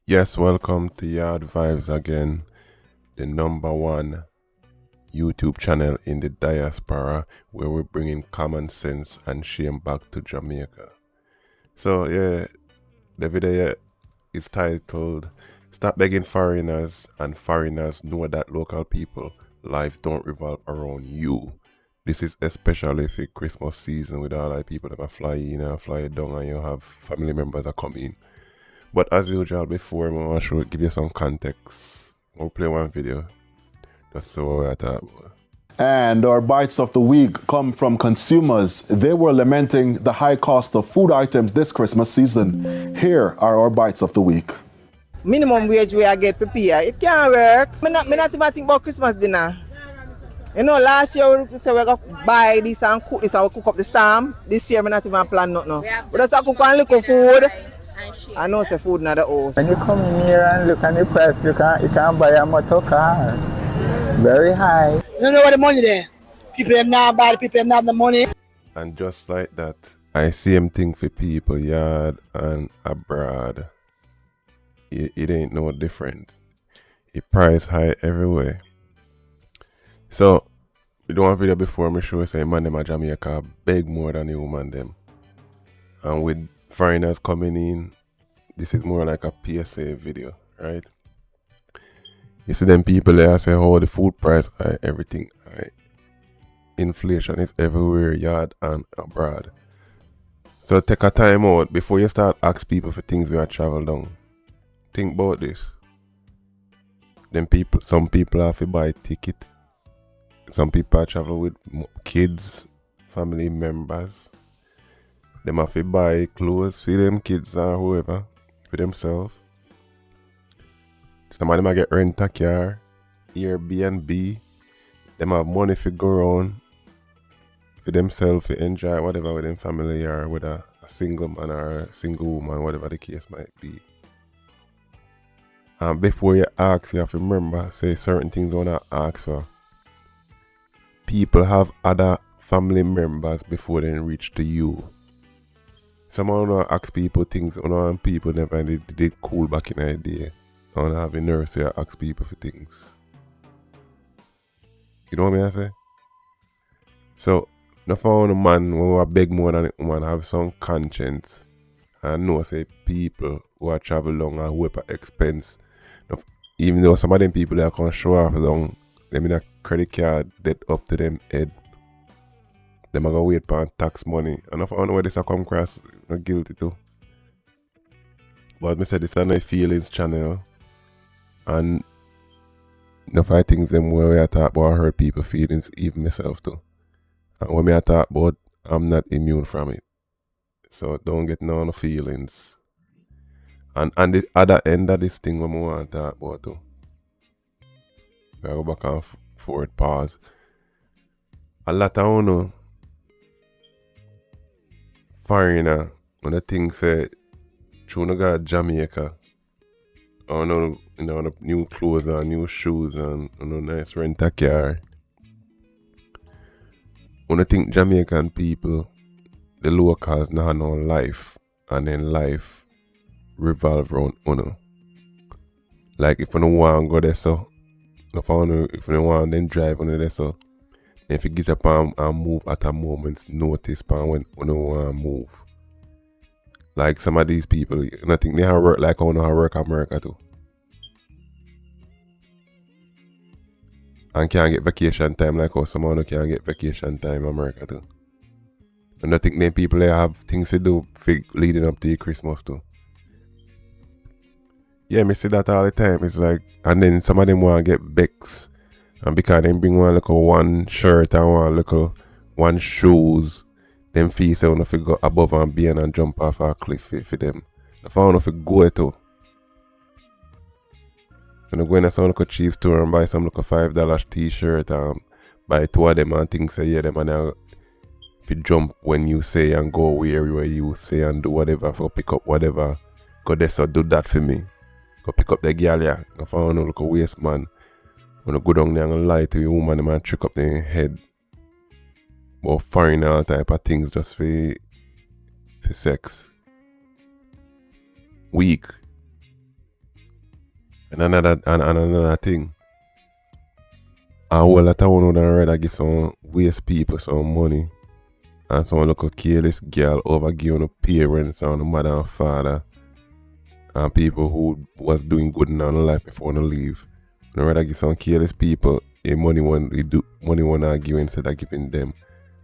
Yes, welcome to Yard Vibes again, the number one YouTube channel in the diaspora where we're bringing common sense and shame back to Jamaica. So, the video is titled Stop Begging Foreigners and Foreigners Know That Local People Lives Don't Revolve Around You. This is especially for Christmas season with all the people that are fly in and fly down and you have family members that come in. But as usual before, I want to give you some context. We'll play one video just so we're at that. And our bites of the week come from consumers. They were lamenting the high cost of food items this Christmas season. Here are our bites of the week. Minimum wage we I get for pay, it can't work. Me not even think about Christmas dinner. You know, last year we said we're going to buy this and cook this and we cook up the stamp. This year we not even plan nothing. We just cook and look for food. I know it's food in the house. When you come in here and look at the price, you can buy a motor car. Very high. You know what the money there? People have not buy, people have not have the money. And just like that, I same thing for people yard and abroad. It ain't no different. It price high everywhere. So, we don't have video before me show say man them a Jamaica beg more than the woman them. And with foreigners coming in, this is more like a PSA video, right? You see them people there say, oh, the food price, everything, inflation is everywhere, yard and abroad. So take a time out before you start ask people for things we are travel down. Think about this. Some people have to buy ticket. Some people travel with kids, family members. Them have to buy clothes for them kids or whoever, for themselves. Some of them get rent a car, Airbnb. Them have money to go around for themselves to enjoy whatever with them family or with a single man or a single woman, whatever the case might be. And before you ask, you have to remember, say certain things you want to ask for. People have other family members before they reach to you. Some of them ask people things, and people never did cool back in the day. I don't have the nerves to ask people for things. You know what I say? So, the found a man who are beg more than a woman have some conscience and know say people who are travel long and whoever expense. Even though some of them people that can show off long, them in a credit card debt up to them head. Them are gonna wait for tax money. And if I don't know where this come across, I'm guilty too. But I said this is not a feelings channel. And the five things them where we talk about I hurt people feelings, even myself too. And when I talk about I'm not immune from it. So don't get none of feelings. And the other end of this thing when I want to talk about too. I go back and forward, pause. A lot of know foreigner when the thing said through no got Jamaica. I know the new clothes and new shoes and nice rent a car. When I think Jamaican people, the locals now have no life and then life revolve around uno. Like if you don't want to go there so, if you don't want to then drive on there so, if you get up and move at a moment's notice when you don't want to move. Like some of these people, I think they have work like I want to work America too. And can't get vacation time like us, someone who can't get vacation time in America too. And I think them people they have things to do for leading up to Christmas too. Yeah, me see that all the time. It's like, and then some of them want to get Becks. And because they bring one shirt and one shoes, them feel say if you go above and beyond and jump off a cliff for them. If I want to go to. When I go in a some cheap store and buy some $5 t-shirt and buy two of them and things say yeah them and if you jump when you say and go where you say and do whatever for pick up whatever. Go there so do that for me. Go pick up the girl yeah. If I want to look a waste man. When I go down there and lie to your woman and trick up their head. Or foreign all type of things just for sex. Weak. And another thing. And a whole lot of one would rather give some waste people some money and some local careless girl over giving the parents and the mother and father and people who was doing good in their life before they leave. I'd rather give some careless people a money when they do money when I give instead of giving them.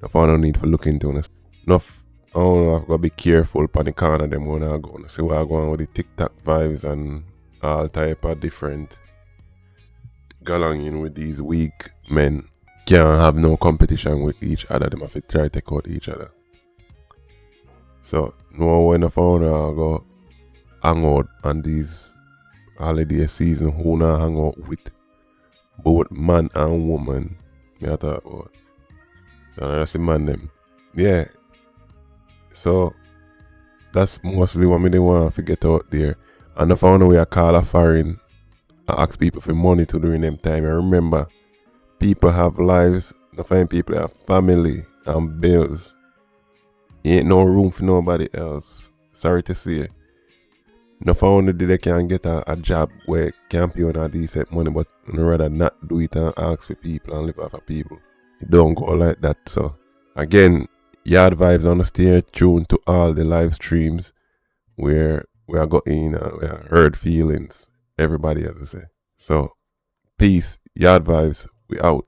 I found no need for looking into it. Enough, I don't know, I've got to be careful on the corner them when I go and see what I go on with the TikTok vibes and all type of different galonging with these weak men. Can't have no competition with each other. Them have to try to take out each other. So no when I found I go hang out on these holiday season who not hang out with both man and woman. Me I talk about. That's the man them. Yeah. So that's mostly what me they want to get out there. And I found a way I call a foreign. I ask people for money to during them time. I remember people have lives. I find people have family and bills. Ain't no room for nobody else. Sorry to say. No found that they can get a job where can pay on a decent money, but I'd rather not do it and ask for people and live off of people. It don't go like that. So again, Yard Vibes on the stay tuned to all the live streams where we are going we are hurt feelings. Everybody, as I say. So peace, Yard Vibes, we out.